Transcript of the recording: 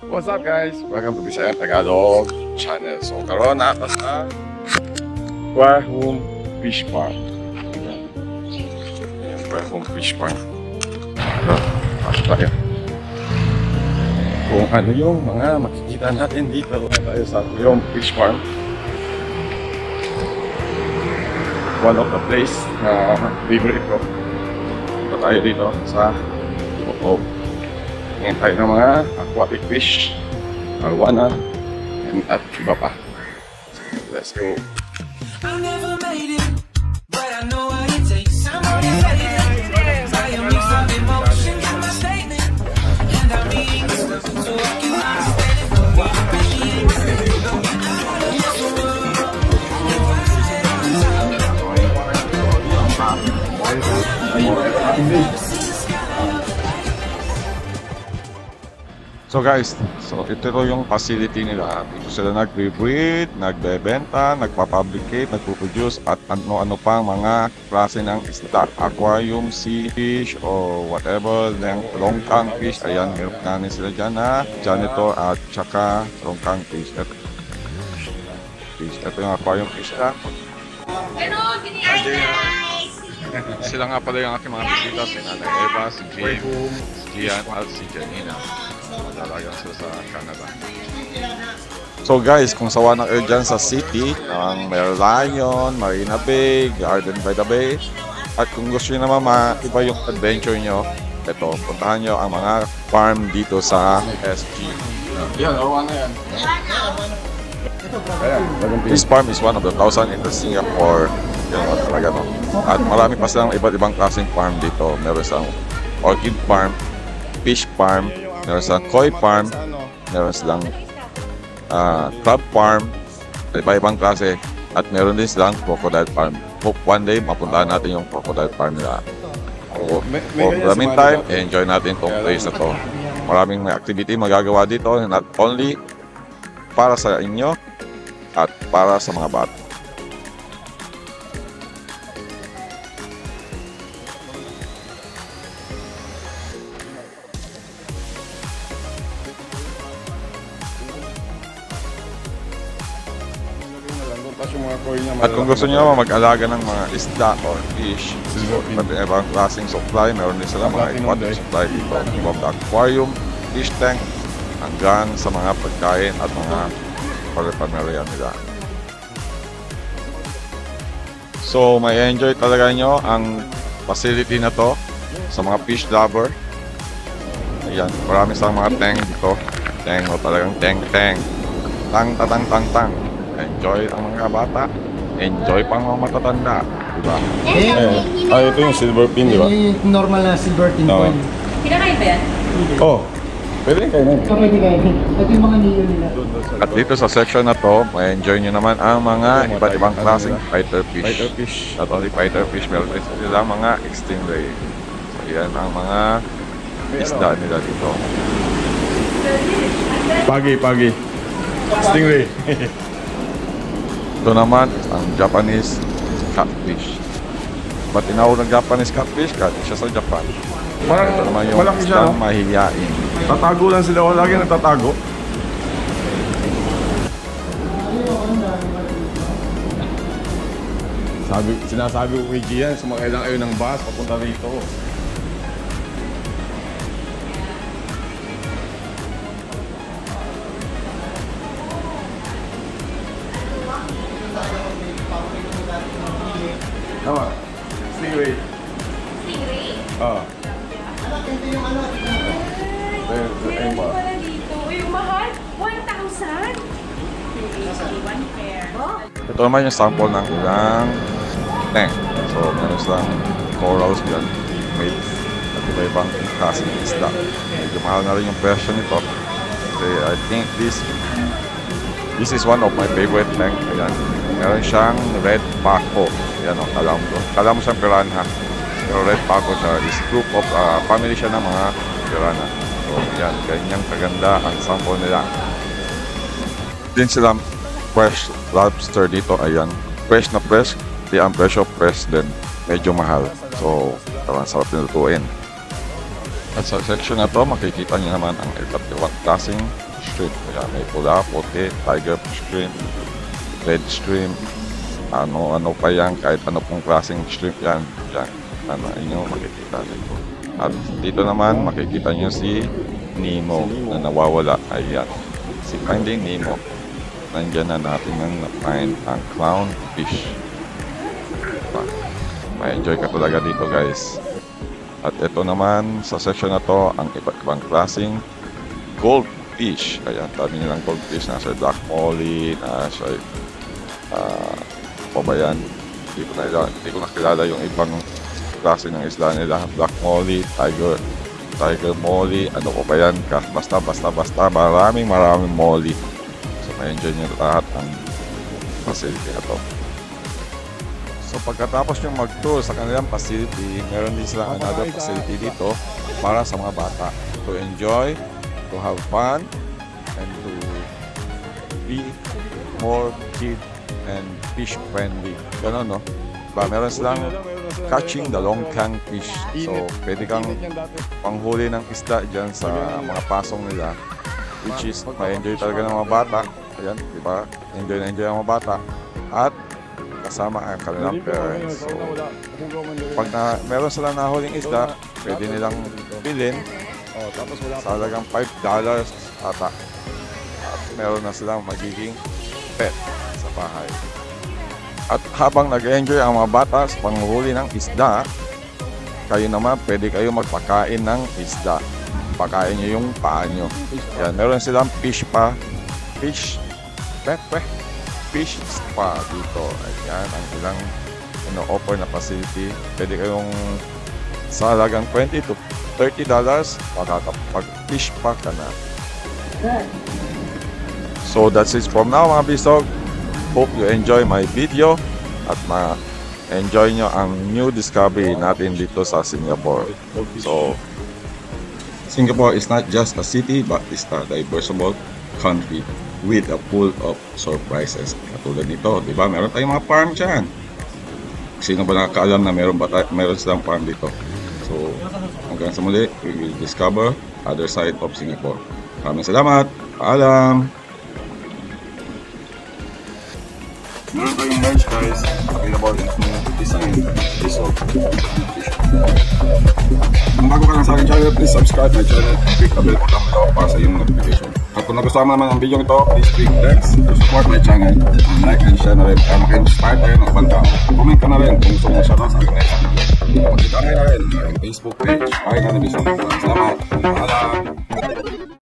What's up guys? Welcome to Bisayan Tagalog channel. So karon na sa Aquarium Fish Park. Aquarium Fish Park. Tayo. Kung ano yung mga makikita natin dito tayo sa Aquarium Fish Farm. One of the place na favorite ko. Punta tayo dito sa loob. Ngayon tayo ng mga aquatic fish, arwana, and at iba pa. Let's go. So guys, ito yung facility nila. Dito sila nagbe-breed, nagbebenta, nagpapublicate, nagpo-produce at ano-ano pang mga klase ng isda. Aquarium, sea fish, or whatever, longkang fish. Ayan, meron namin sila dyan na janitor at saka longkang fish. Ito yung aquarium fish na. Sila nga pala yung aking mga bisita, si Nanay Eva, si James, si Gian, at si Janina. Talagang sila sa Canada. So guys, kung sawa ng air dyan sa city, ng Merlion, Marina Bay, Garden by the Bay, at kung gusto nyo naman iba yung adventure nyo, ito, puntahan nyo ang mga farm dito sa SG. Yan, awan na yan. This farm is one of the 1,000 in the Singapore. Yan, talaga no. At marami pa silang iba't ibang klaseng farm dito. Meron silang orchid farm, fish farm, meron silang koi farm, meron silang crab farm, iba-ibang klase, at meron din silang crocodile farm. Hope one day mapuntahan natin yung crocodile farm nila. So, for the meantime, enjoy natin itong place na to. Maraming may activity magagawa dito, not only para sa inyo at para sa mga bata. At kung gusto nyo mag-alaga ng mga isda or fish, pati ibang klaseng supply, meron din sila mga aquatic supply dito. From the aquarium, fish tank, hanggang sa mga pagkain at mga pare-pamerya nila. So may enjoy talaga nyo ang facility na to sa mga fish lover. Ayan, marami sa mga tank dito. Tank o talagang tank. Tang. Enjoy ang mga bata. Enjoy pang mga matatanda. Diba? Ito yung silver pin, diba? Yung normal na silver tin coin. Kinakain ba yan? Oh, pwede kainin. Pwede kainin. Ito yung mga niyo nila. At dito sa section na to, may enjoy nyo naman ang mga iba't ibang klaseng fighter fish. Not only fighter fish, meron din sila mga stingray. So yan ang mga isda nila dito. Pagi. Stingray. Ito naman ang Japanese catfish. Ba't tinawag ng Japanese catfish? Galing siya sa Japan. Ito naman yung isang mahihiyain. Tatago lang sila, lagi nagtatago. Sinasabi ko kay Gian, sumakay lang kayo ng bus papunta rito. Tama. Stingray. Ah. Meron ko pala dito. Uy, mahal? 1,000? One pair. Ito naman yung sample ng ilang tank. So, meron silang corals dyan. Made at iba-ibang klaseng isda. Medyo mahal na rin yung presyo nito. Kasi I think this is one of my favorite tank. Ayan. Meron siyang red paco. Ayan o, kala mo siyang piranha. Pero red paco siya is group of family siya ng mga piranha. So, ayan. Ganyang kaganda ang sample nila. Din sila fresh lobster dito. Ayan. Fresh na fresh. Di ang presyo fresh din. Medyo mahal. So, parang sarap nilutuin. At sa section na to, makikita niyo naman ang iba't ibang klaseng shrimp. Ayan, may pula, puti, tiger shrimp, red shrimp, ano pa yan, kahit ano pong klaseng shrimp yan. Yan, inyo makikita dito. At dito naman, makikita nyo si Nemo na nawawala. Ayan, si Finding Nemo. Nandyan na natin na-find ang clownfish. Diba? May-enjoy ka talaga dito, guys. At ito naman, sa section na to, ang iba't ibang klaseng goldfish. Ayan, dami nilang goldfish. Nasa black molly, nasa pabayan. Hindi ko nakilala yung ibang klase ng isla nila. Black molly, tiger molly, ano pa ba yan? Basta, maraming molly. So, ma-enjoy nyo lahat ang facility na to. So pagkatapos yung mag-tour sa kanilang facility, meron din sila another facility dito para sa mga bata to enjoy, to have fun, and to be more kid and fish friendly. Ganun, no? Meron silang catching the longkang fish. So pwede kang panghuli ng isda dyan sa mga pasong nila, which is ma-enjoy talaga ng mga bata. Ayan, diba? Enjoy ang mga bata. At kasama ang kanilang parents. So, pag meron silang nahuling isda, pwede nilang bilhin sa halagang $5 ata. At meron na silang magiging pet sa bahay. At habang nag-enjoy ang mga bata sa panghuli ng isda, kayo naman pwede kayo magpakain ng isda. Pakain nyo yung paa nyo. Yan, meron silang fish spa dito. Ayan, ang ilang offer na facility. Pwede kayong sa halagang $20 to $30 makakapag-fish pa ka na. So that's it from now, mga bisog. Hope you enjoy my video at ma-enjoy nyo ang new discovery natin dito sa Singapore. So Singapore is not just a city but it's a diversible country with a full of surprises. Katulad nito, di ba? Meron tayong mga farm dyan. Sino ba nakakaalam na meron silang farm dito? So, hanggang sa muli, we will discover other side of Singapore. Maraming salamat. Paalam. Meron tayong merch, guys. Available in design. Kung bago ka lang sa aking channel, please subscribe my channel and click the bell button below para sa iyong notification. At kung nagustuhan mo naman ang video ito, please click thanks to support my channel and like and share na rin para maka-inspire tayo ng ibang tao. Comment ka na rin kung gusto mo shoutout sa aking next video. Magkita na rin ang Facebook page. Bye na nabisong. Salamat. Paalam.